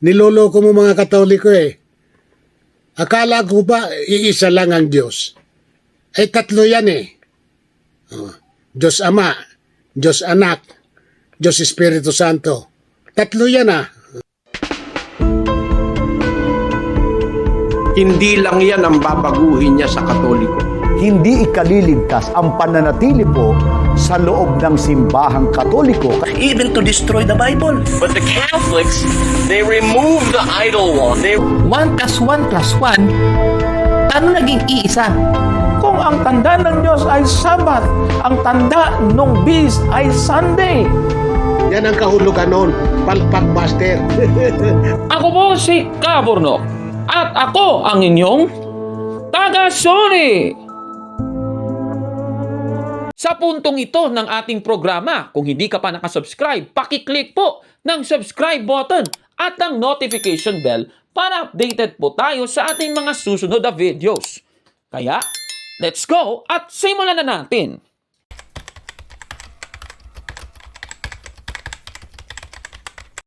Niloloko mo mga Katoliko eh. Akala ko ba iisa lang ang Diyos? Ay tatlo yan eh. Diyos Ama, Diyos Anak, Diyos Espiritu Santo. Tatlo yan ah. Hindi lang yan ang babaguhin niya sa Katoliko. Hindi ikaliligtas ang pananatili po sa loob ng simbahang Katoliko. Even to destroy the Bible. But the Catholics, they remove the idol wall. 1 plus 1 plus 1, ano naging iisa? Kung ang tanda ng Diyos ay Sabat, ang tanda ng Beast ay Sunday. Yan ang kahulugan nun. Palpak Master. Ako po si Kabornok at ako ang inyong taga-Sony. Sa puntong ito ng ating programa, kung hindi ka pa nakasubscribe, pakiclick po ng subscribe button at ang notification bell para updated po tayo sa ating mga susunod na videos. Kaya, let's go at simulan na natin!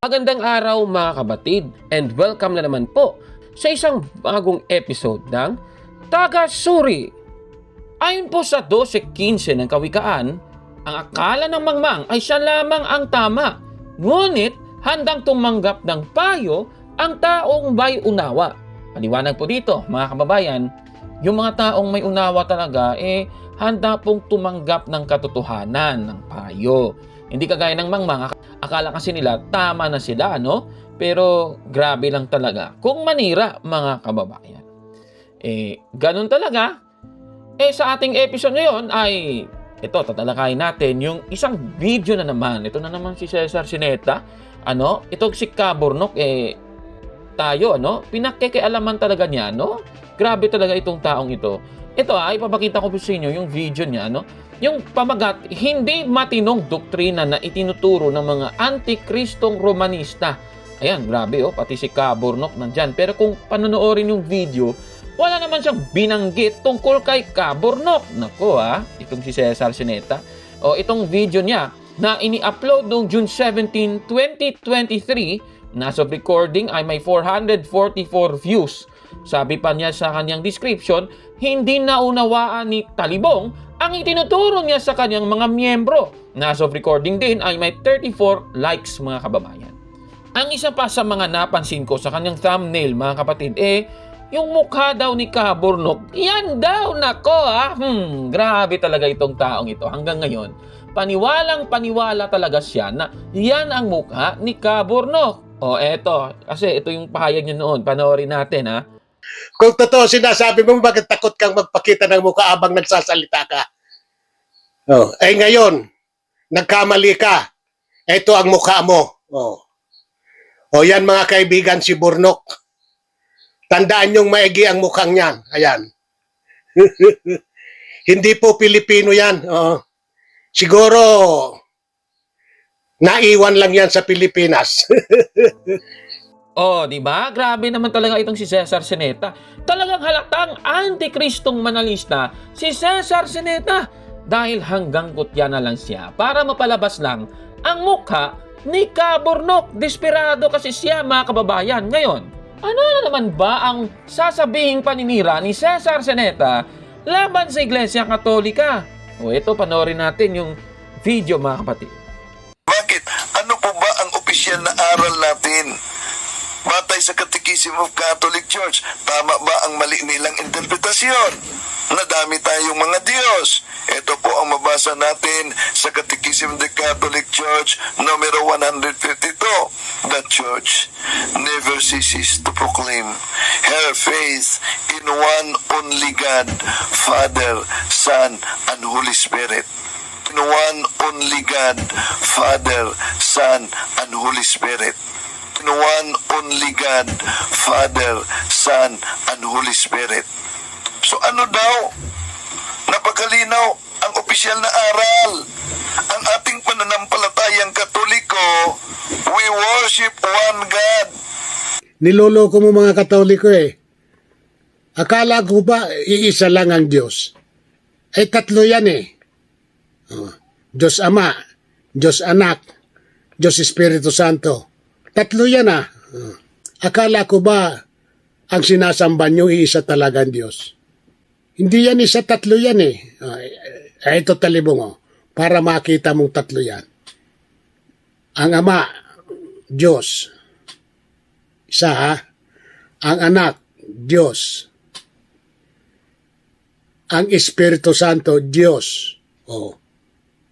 Magandang araw mga kabatid and welcome na naman po sa isang bagong episode ng Taga-Suri. Ayon po sa 12:15 ng Kawikaan, ang akala ng mangmang ay siya lamang ang tama, ngunit handang tumanggap ng payo ang taong may unawa. Paliwanag po dito mga kababayan, yung mga taong may unawa talaga handa pong tumanggap ng katotohanan ng payo. Hindi kagaya ng mangmang, akala kasi nila tama na sila, no? Pero grabe lang talaga kung manira mga kababayan. Ganun talaga. Sa ating episode ngayon ay ito, tatalakayin natin yung isang video na naman. Ito na naman si Cesar Sineta. Ito si Kabornok tayo, pinakikialaman talaga niya, Grabe talaga itong taong ito. Ito ipapakita ko po sa inyo yung video niya, Yung pamagat, hindi matinong doktrina na itinuturo ng mga antikristong Romanista. Ayan, grabe pati si Kabornok nandyan. Pero kung panonoorin yung video, wala naman siyang binanggit tungkol kay Kabornok. Nako itong si Cesar Sineta. Itong video niya na ini-upload noong June 17, 2023, as of recording ay may 444 views. Sabi pa niya sa kanyang description, hindi naunawaan ni Talibong ang itinuturo niya sa kanyang mga miyembro. As of recording din ay may 34 likes mga kababayan. Ang isa pa sa mga napansin ko sa kanyang thumbnail mga kapatid, yung mukha daw ni Kabornok, yan daw, nako grabe talaga itong taong ito. Hanggang ngayon, paniwalang-paniwala talaga siya na yan ang mukha ni Kabornok. Eto, kasi ito yung pahayag niya noon. Panoorin natin, Kung totoo sinasabi mo, bakit takot kang magpakita ng mukha abang nagsasalita ka? Ngayon, nagkamali ka. Ito ang mukha mo. Yan mga kaibigan, si Bornok. Tandaan niyong maigi ang mukhang niyan. Ayan. Hindi po Pilipino yan. Siguro, naiwan lang yan sa Pilipinas. di ba? Grabe naman talaga itong si Cesar Sineta. Talagang halatang antikristong manalista si Cesar Sineta. Dahil hanggang kutya na lang siya para mapalabas lang ang mukha ni Kabornok. Desperado kasi siya mga kababayan. Ngayon, ano na naman ba ang sasabihing paninira ni Cesar Sineta laban sa Iglesia Katolika? Ito, panoorin natin yung video mga kapatid. Bakit? Ano po ba ang opisyal na aral natin? Batay sa Catechism of Catholic Church, tama ba ang mali nilang interpretasyon? Nadami tayong mga Diyos. Ito po ang mabasa natin sa Catechism of the Catholic Church, numero 152. The Church never ceases to proclaim her faith in one only God, Father, Son, and Holy Spirit. In one only God, Father, Son, and Holy Spirit. In one only God, Father, Son, and Holy Spirit. So ano daw? Napakalinaw ang opisyal na aral. Ang ating pananampalatayang Katoliko, we worship one God. Niloloko mo mga Katoliko eh. Akala ko ba iisa lang ang Diyos? Ay tatlo yan eh. Diyos Ama, Diyos Anak, Diyos Espiritu Santo. Tatlo yan Akala ko ba ang sinasamba nyo iisa talagang Diyos? Hindi yan isa, tatlo yan eh. Ito talibong para makita mong tatlo yan. Ang Ama, Diyos. Isa ha. Ang Anak, Diyos. Ang Espiritu Santo, Diyos.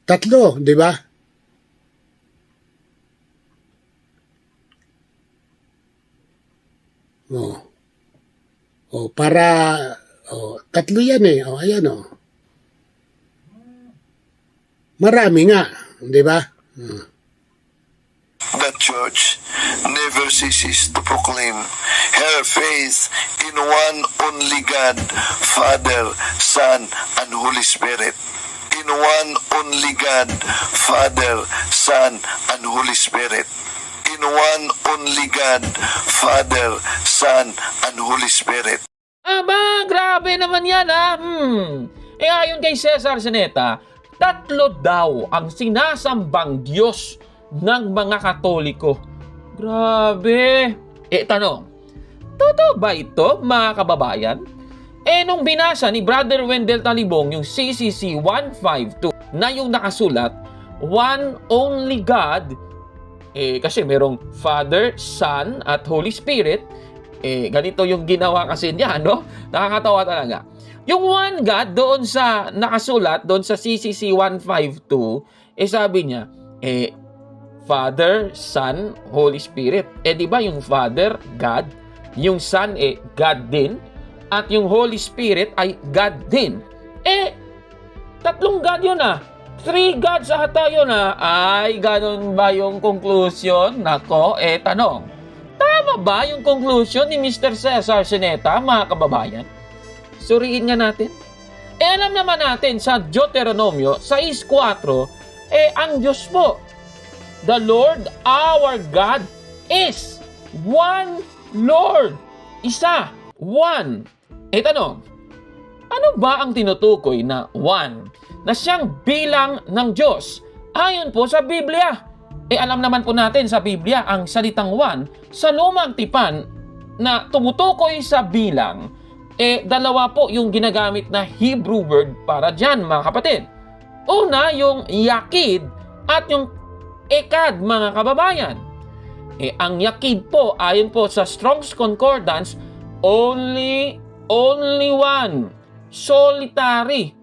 Tatlo, di ba? Tatlo yan eh. Ayan Marami nga, di ba? The church never ceases to proclaim her faith in one only God, Father, Son, and Holy Spirit. In one only God, Father, Son, and Holy Spirit. In one only God, Father, Son, and Holy Spirit. Aba, grabe naman yan ayon kay Cesar Sineta, tatlo daw ang sinasambang Diyos ng mga Katoliko. Grabe. Tanong, totoo ba ito, mga kababayan? Nung binasa ni Brother Wendell Talibong yung CCC 152 na yung nakasulat, one only God, kasi merong Father, Son, at Holy Spirit, ganito yung ginawa kasi niya, no? Nakakatawa talaga. Yung one God doon sa nakasulat, doon sa CCC 152, sabi niya, Father, Son, Holy Spirit. Di ba yung Father, God, yung Son, God din, at yung Holy Spirit ay God din. Tatlong God yun Three gods ata yun Ay, ganun ba yung conclusion? Nako, tanong. Tama ba yung conclusion ni Mr. Cesar Sineta, mga kababayan? Suriin nga natin. Alam naman natin sa Deuteronomio 6:4, ang Diyos po, the Lord our God is one Lord. Isa, one. Tanong, ano ba ang tinutukoy na one? Na siyang bilang ng Diyos ayon po sa Biblia. Alam naman po natin sa Biblia ang salitang one sa lumang tipan na tumutukoy sa bilang, dalawa po yung ginagamit na Hebrew word para dyan, mga kapatid. Una, yung yakid at yung ekad, mga kababayan. Ang yakid po, ayon po sa Strong's Concordance, only one, solitary.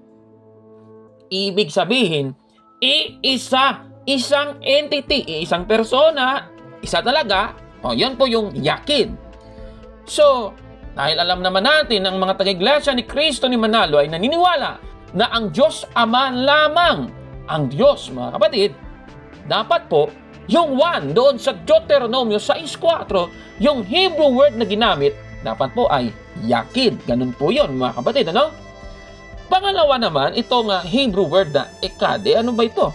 Ibig sabihin, isang entity, isang persona, isa talaga, yan po yung yakid. So, dahil alam naman natin ang mga taga-iglesia ni Cristo ni Manalo ay naniniwala na ang Diyos Ama lamang ang Diyos, mga kapatid, dapat po, yung one doon sa Deuteronomio 6:4, yung Hebrew word na ginamit, dapat po ay yakid. Ganun po yun, mga kapatid, ano? Pangalawa naman, itong Hebrew word na ekad, ano ba ito?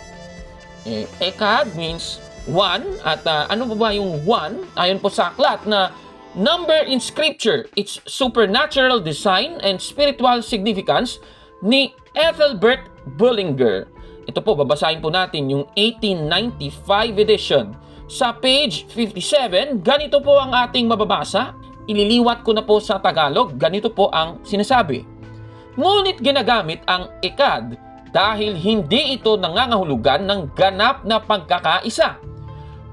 Ekad means one, at ano ba yung one? Ayon po sa aklat na Number in Scripture, its supernatural design and spiritual significance ni Ethelbert Bullinger. Ito po, babasahin po natin yung 1895 edition. Sa page 57, ganito po ang ating mababasa. Ililiwat ko na po sa Tagalog, ganito po ang sinasabi. Ngunit ginagamit ang ekad dahil hindi ito nangangahulugan ng ganap na pagkakaisa.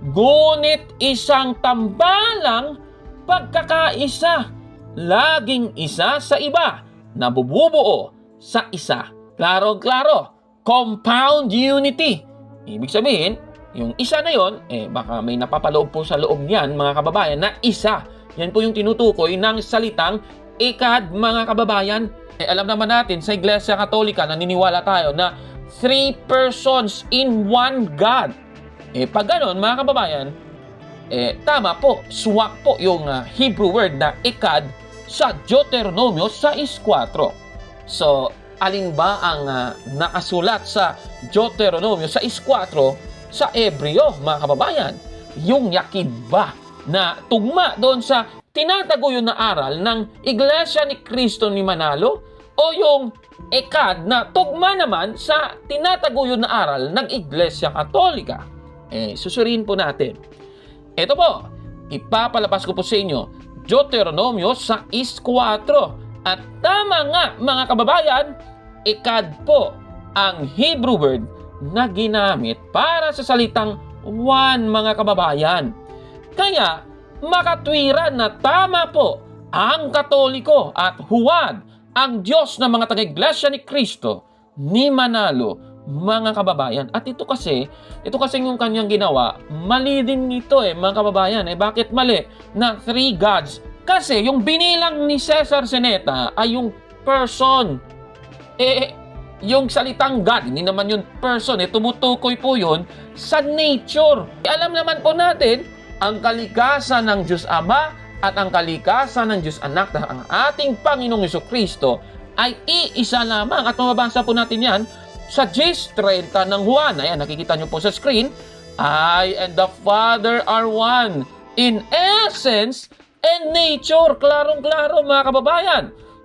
Ngunit isang tambalang pagkakaisa, laging isa sa iba, nabubuo sa isa. Klaro-klaro, compound unity. Ibig sabihin, yung isa na yon, baka may napapaloob po sa loob niyan, mga kababayan, na isa. Yan po yung tinutukoy ng salitang ekad, mga kababayan. Alam naman natin, sa Iglesia Katolika, naniniwala tayo na 3 persons in one God. Pag ganon, mga kababayan, tama po, swak po yung Hebrew word na ekad sa Deuteronomio 6:4. So, alin ba ang nakasulat sa Deuteronomio 6:4 sa Hebreo, mga kababayan? Yung yakid ba na tugma doon sa tinataguyod na aral ng Iglesia ni Cristo ni Manalo, o yung ekad na tugma naman sa tinataguyod na aral ng Iglesia Katolika? Susuriin po natin. Ito po, ipapalabas ko po sa inyo Deuteronomio 6:4. At tama nga mga kababayan, ikad po ang Hebrew word na ginamit para sa salitang one mga kababayan. Kaya makatwiran na tama po ang Katoliko at huwad ang Diyos ng mga taga-iglesia ni Kristo ni Manalo mga kababayan. At ito kasi yung kanyang ginawa, mali din ito mga kababayan. Bakit mali? Na 3 gods. Kasi yung binilang ni Cesar Sinieta ay yung person. Yung salitang God, hindi naman yung person. Tumutukoy po yun sa nature. Alam naman po natin, ang kalikasan ng Diyos Ama at ang kalikasan ng Diyos Anak na ang ating Panginoong Jesucristo ay iisa lamang. At mababasa po natin yan sa Gs 30 ng Juan. Ayan, nakikita nyo po sa screen. I and the Father are one in essence and nature. Klarong-klaro mga kababayan.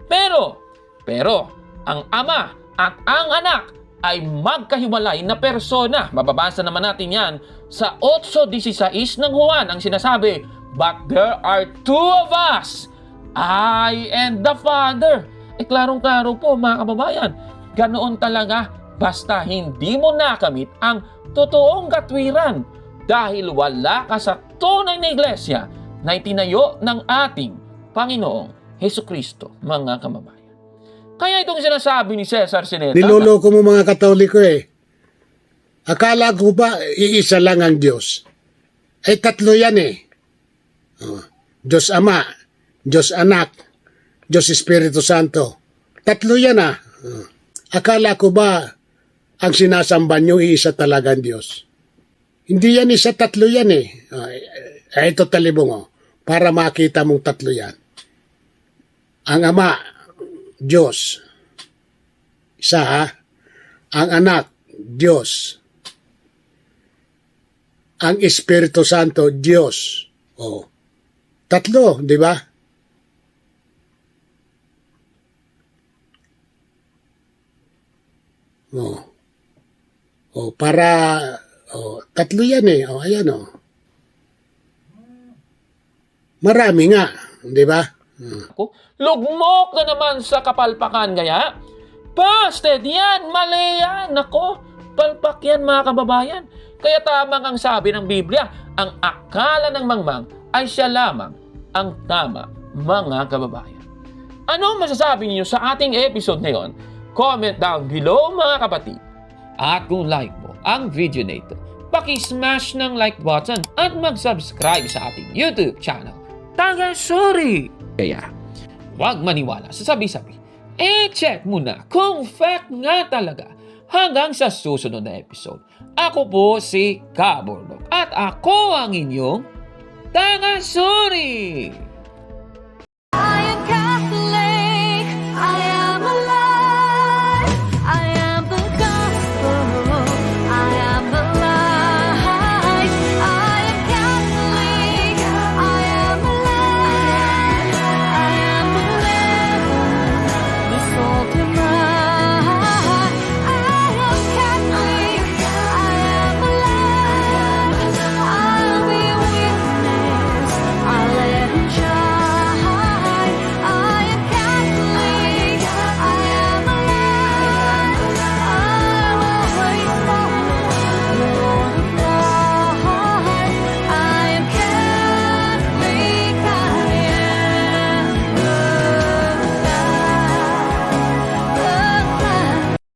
Pero, ang Ama at ang Anak ay magkahiwalay na persona. Mababasa naman natin yan sa 8:16 ng Juan. Ang sinasabi, but there are 2 of us, I and the Father. Klarong-klaro po mga kababayan. Ganoon talaga basta hindi mo nakamit ang totoong katwiran dahil wala ka sa tunay na iglesia na itinayo ng ating Panginoong Hesukristo mga kababayan. Kaya itong sinasabi ni Cesar Sinieta, Niloloko mo mga Katoliko Akala ko ba iisa lang ang Diyos? Ay tatlo yan Diyos Ama, Diyos Anak, Diyos Espiritu Santo. Tatlo yan Akala ko ba ang sinasamba nyo iisa talagang Diyos? Hindi yan isa, tatlo yan ito talibong para makita mong tatlo yan. Ang Ama, Diyos. Isa Ang Anak, Diyos. Ang Espiritu Santo, Diyos. Tatlo, di ba? Tatlo yan ayan Marami nga, di ba? lugmok na naman sa kapalpakan kaya? Busted yan! Mali yan! Nako, palpak yan mga kababayan. Kaya tamang ang sabi ng Biblia, ang akala ng mangmang ay siya lamang ang tama mga kababayan. Ano masasabi niyo sa ating episode ngayon? Comment down below mga kapatid. At kung like mo ang video na ito, paki-smash ng like button at mag-subscribe sa ating YouTube channel. Taga-sorry! Kaya, huwag maniwala sa sabi-sabi. Check muna kung fact nga talaga. Hanggang sa susunod na episode. Ako po si Kabordog at ako ang inyong taga-sorry! I am Catholic. I am